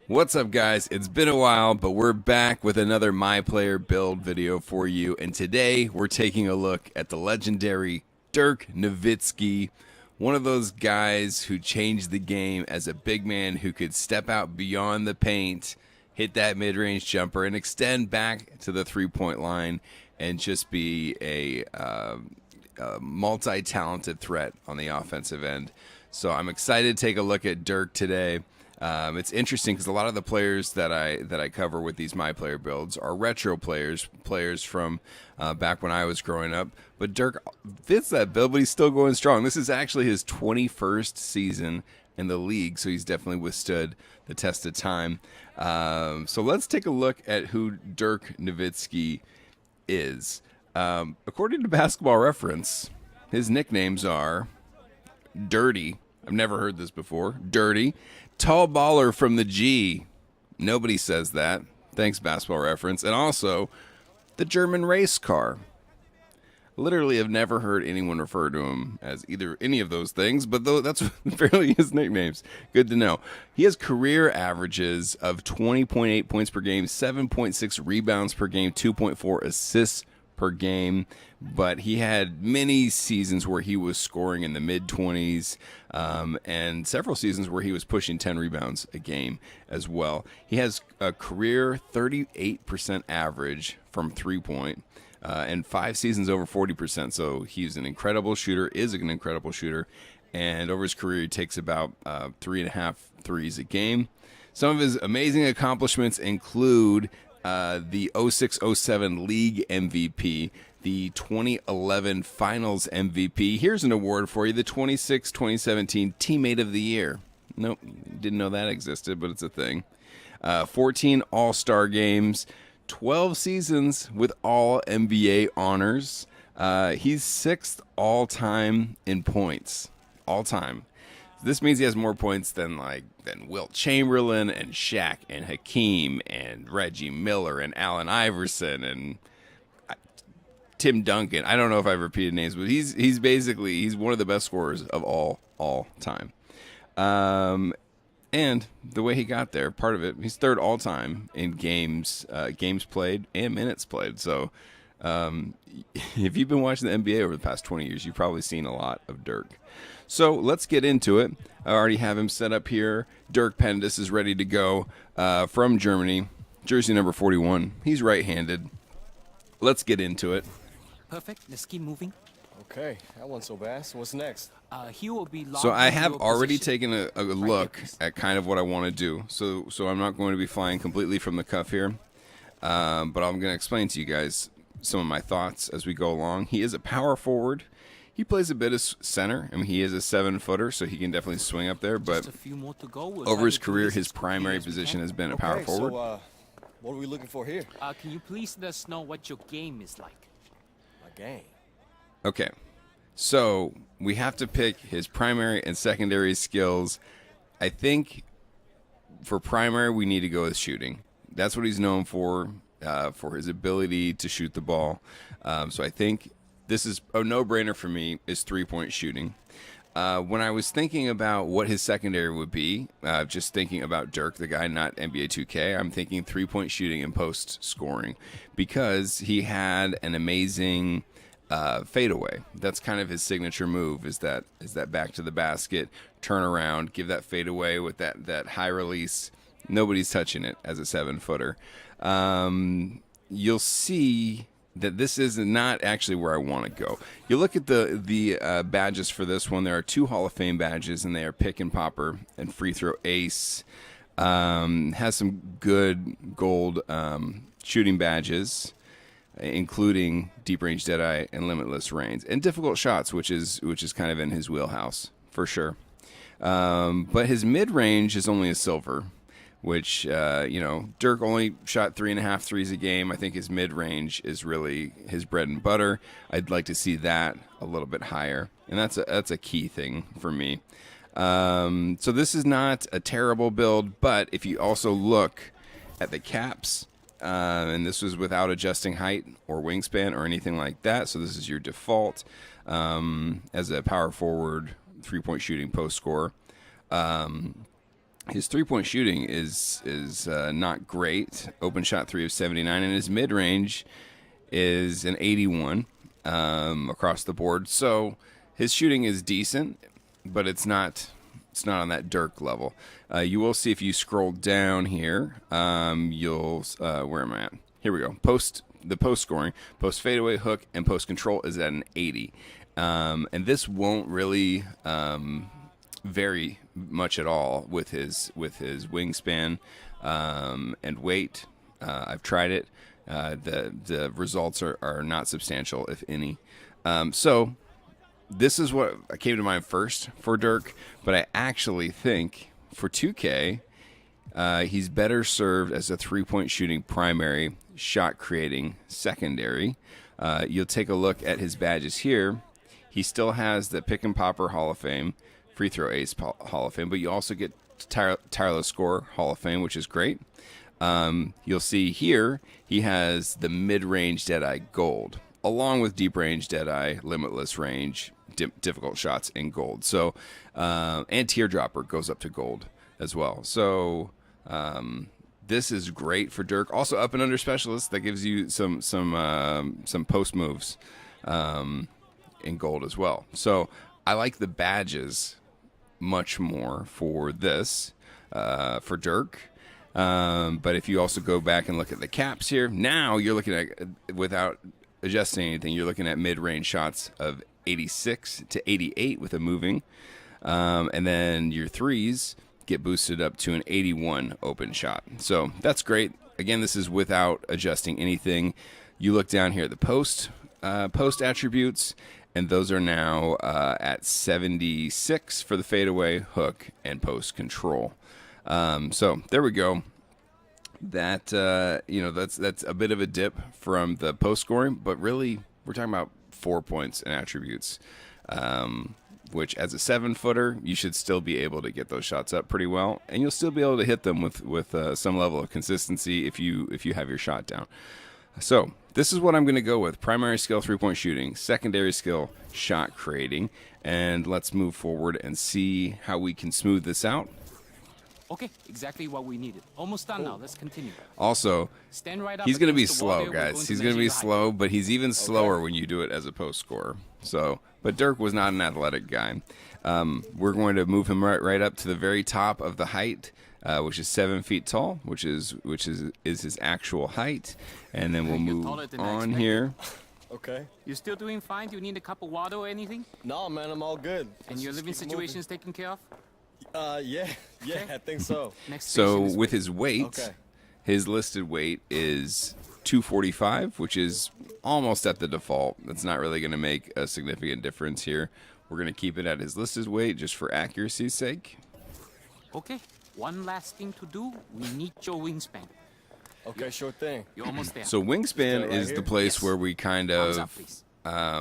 What's up, guys? It's been a while, but we're back with another MyPlayer Build video for you. And today we're taking a look at the legendary Dirk Nowitzki, one of those guys who changed the game as a big man who could step out beyond the paint, hit that mid-range jumper, and extend back to the three-point line and just be a multi-talented threat on the offensive end. So I'm excited to take a look at Dirk today. It's interesting because a lot of the players that I cover with these MyPlayer builds are retro players from back when I was growing up. But Dirk fits that build, but he's still going strong. This is actually his 21st season in the league, so he's definitely withstood the test of time. So let's take a look at who Dirk Nowitzki is. According to Basketball Reference, his nicknames are Dirty. I've never heard this before. Dirty. Tall baller from the G. Nobody says that. Thanks, Basketball Reference. And also, the German race car. Literally have never heard anyone refer to him as either any of those things, but though that's fairly his nicknames. Good to know. He has career averages of 20.8 points per game, 7.6 rebounds per game, 2.4 assists per game, but he had many seasons where he was scoring in the mid-20s and several seasons where he was pushing 10 rebounds a game as well. He has a career 38% average from three-point and 5 seasons over 40%, so he's an incredible shooter, and over his career he takes about 3.5 threes a game. Some of his amazing accomplishments include the 06-07 League MVP, the 2011 Finals MVP. Here's an award for you, the 2017 Teammate of the Year. Nope, didn't know that existed, but it's a thing. 14 All-Star games, 12 seasons with all NBA honors. He's 6th all-time in points, all-time. This means he has more points than Wilt Chamberlain and Shaq and Hakeem and Reggie Miller and Allen Iverson and Tim Duncan. I don't know if I've repeated names, but he's one of the best scorers of all time. And the way he got there, part of it, he's 3rd all time in games played and minutes played. So if you've been watching the NBA over the past 20 years, you've probably seen a lot of Dirk. So let's get into it. I already have him set up here. Dirk Pendis is ready to go from Germany. Jersey number 41. He's right-handed. Let's get into it. Perfect. Let's keep moving. Okay, that wasn't so bad. So what's next? He will be So I have your already position. taken a look at kind of what I want to do. So I'm not going to be flying completely from the cuff here. But I'm going to explain to you guys some of my thoughts as we go along. He is a power forward. He plays a bit of center. I mean, he is a 7-footer, so he can definitely swing up there. But Just a few more to go. We'll over try his to do career, this his as quickly primary as we position can. has been a power forward. So, what are we looking for here? Can you please let us know what your game is like? My game. Okay, so we have to pick his primary and secondary skills. I think for primary, we need to go with shooting. That's what he's known for his ability to shoot the ball. So I think this is a no-brainer for me, is three-point shooting. When I was thinking about what his secondary would be, just thinking about Dirk, the guy, not NBA 2K, I'm thinking three-point shooting and post scoring because he had an amazing fadeaway. That's kind of his signature move, is that back to the basket, turn around, give that fadeaway with that high release. Nobody's touching it as a 7-footer. You'll see that this is not actually where I want to go. You look at the badges for this one. There are 2 Hall of Fame badges, and they are pick and popper and free throw ace. Has some good gold shooting badges, including deep range deadeye and limitless range, and difficult shots, which is kind of in his wheelhouse for sure. But his mid range is only a silver, which, Dirk only shot 3.5 threes a game. I think his mid-range is really his bread and butter. I'd like to see that a little bit higher, and that's a key thing for me. So this is not a terrible build, but if you also look at the caps, and this was without adjusting height or wingspan or anything like that, so this is your default as a power forward, three-point shooting post scorer. His three-point shooting is not great. Open shot 3 of 79, and his mid-range is an 81 across the board. So his shooting is decent, but it's not on that Dirk level. You will see if you scroll down here, you'll where am I at? Here we go. Post scoring, post fadeaway, hook, and post control is at an 80. And this won't really vary much at all with his wingspan and weight. I've tried it. The results are not substantial, if any. So this is what came to mind first for Dirk, but I actually think for 2K, he's better served as a three-point shooting primary, shot creating secondary. You'll take a look at his badges here. He still has the pick and popper Hall of Fame, free throw ace Hall of Fame, but you also get tireless score Hall of Fame, which is great. You'll see here he has the mid-range Deadeye gold, along with deep range Deadeye, limitless range, difficult shots in gold. So, and teardropper goes up to gold as well. So, this is great for Dirk. Also, up and under specialist that gives you some post moves in gold as well. So, I like the badges much more for this for Dirk. But if you also go back and look at the caps here, now you're looking at, without adjusting anything, you're looking at mid-range shots of 86 to 88 with a moving. And then your threes get boosted up to an 81 open shot. So that's great. Again, this is without adjusting anything. You look down here at the post attributes, and those are now at 76 for the fadeaway, hook, and post control. So there we go. That that's a bit of a dip from the post scoring, but really we're talking about 4 points and attributes, which as a 7-footer you should still be able to get those shots up pretty well, and you'll still be able to hit them with some level of consistency if you have your shot down. So this is what I'm going to go with: primary skill 3-point shooting, secondary skill shot creating, and let's move forward and see how we can smooth this out. Okay, exactly what we needed. Almost done now. Let's continue. Also, Stand right up he's going to be against the wall slow, there. We're guys. going He's to going to measure be your height. slow, but he's even slower when you do it as a post scorer. So, but Dirk was not an athletic guy. We're going to move him right up to the very top of the height, which is 7 feet tall, which is his actual height, and then we'll You're move taller than I on expected. here. Okay. You still doing fine? Do you need a cup of water or anything? No, man, I'm all good. And Let's your just living keep moving. situation's taken care of? Yeah, I think so. Next So station is with his weight, Okay. his listed weight is 245, which is almost at the default. That's not really going to make a significant difference here. We're going to keep it at his listed weight just for accuracy's sake. Okay, one last thing to do. We need your wingspan. Okay, sure thing. You're almost there. So wingspan right is here? the place Yes. where we kind Thumbs up, of please.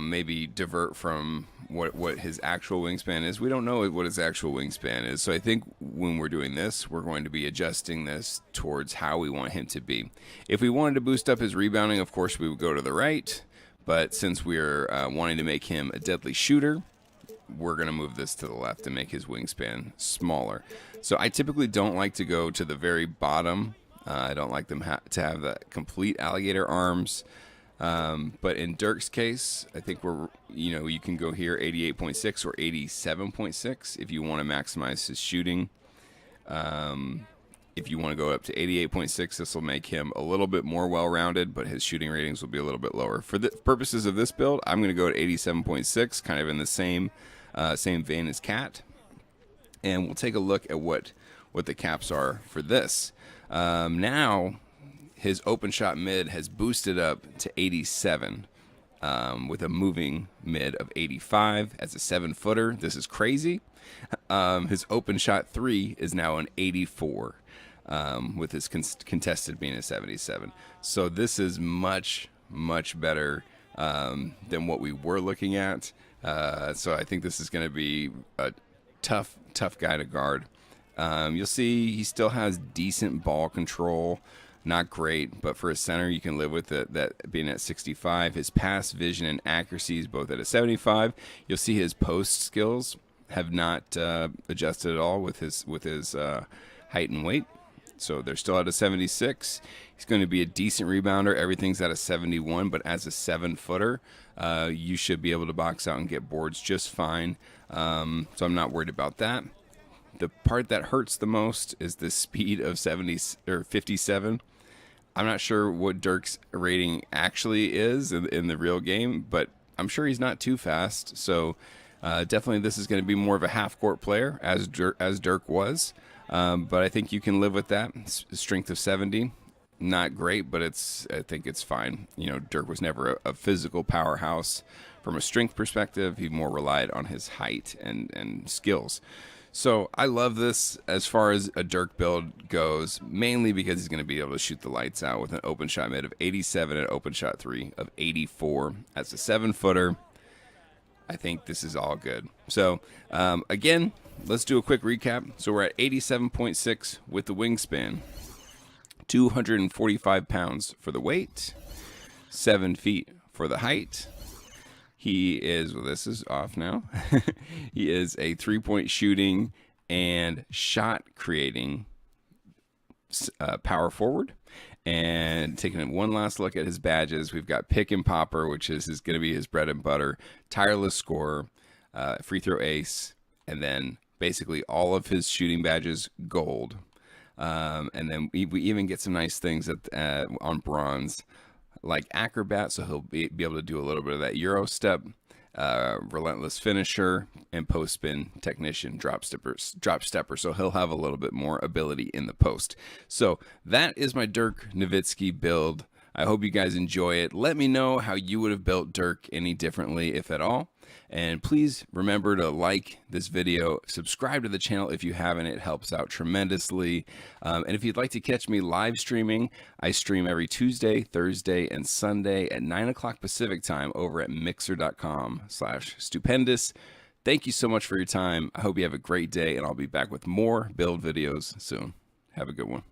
maybe divert from what his actual wingspan is. We don't know what his actual wingspan is. So I think when we're doing this, we're going to be adjusting this towards how we want him to be. If we wanted to boost up his rebounding, of course, we would go to the right. But since we're wanting to make him a deadly shooter, we're going to move this to the left and make his wingspan smaller. So I typically don't like to go to the very bottom. I don't like them to have that complete alligator arms. But in Dirk's case, I think you can go here 88.6 or 87.6 if you want to maximize his shooting. If you want to go up to 88.6, this will make him a little bit more well-rounded, but his shooting ratings will be a little bit lower. For the purposes of this build, I'm going to go at 87.6, kind of in the same vein as Cat. And we'll take a look at what the caps are for this. Now, his open shot mid has boosted up to 87 with a moving mid of 85 as a 7-footer. This is crazy. His open shot 3 is now an 84 with his contested being a 77. So this is much, much better than what we were looking at. So I think this is going to be a tough guy to guard. You'll see he still has decent ball control. Not great, but for a center, you can live with it, that being at 65. His pass, vision, and accuracy is both at a 75. You'll see his post skills have not adjusted at all with his height and weight. So they're still at a 76. He's going to be a decent rebounder. Everything's at a 71, but as a 7-footer, you should be able to box out and get boards just fine. So I'm not worried about that. The part that hurts the most is the speed of 70 or 57. I'm not sure what Dirk's rating actually is in the real game, but I'm sure he's not too fast. So definitely this is going to be more of a half-court player, as Dirk was. But I think you can live with that. Strength of 70, not great, but I think it's fine. You know, Dirk was never a physical powerhouse from a strength perspective. He more relied on his height and skills. So I love this as far as a Dirk build goes, mainly because he's going to be able to shoot the lights out with an open shot mid of 87 and open shot 3 of 84. As a 7-footer, I think this is all good. So again, let's do a quick recap. So we're at 87.6 with the wingspan, 245 pounds for the weight, 7 feet for the height. He is, well, this is off now. He is a 3-point shooting and shot creating power forward. And taking one last look at his badges, we've got pick and popper, which is going to be his bread and butter, tireless scorer, free throw ace, and then basically all of his shooting badges gold. And then we even get some nice things on bronze, like acrobat, so he'll be able to do a little bit of that Euro step, relentless finisher, and post spin technician, drop stepper. So he'll have a little bit more ability in the post. So that is my Dirk Nowitzki build. I hope you guys enjoy it. Let me know how you would have built Dirk any differently, if at all. And please remember to like this video, subscribe to the channel if you haven't. It helps out tremendously. And if you'd like to catch me live streaming, I stream every Tuesday, Thursday, and Sunday at 9 o'clock Pacific time over at mixer.com/stupendous. Thank you so much for your time. I hope you have a great day, and I'll be back with more build videos soon. Have a good one.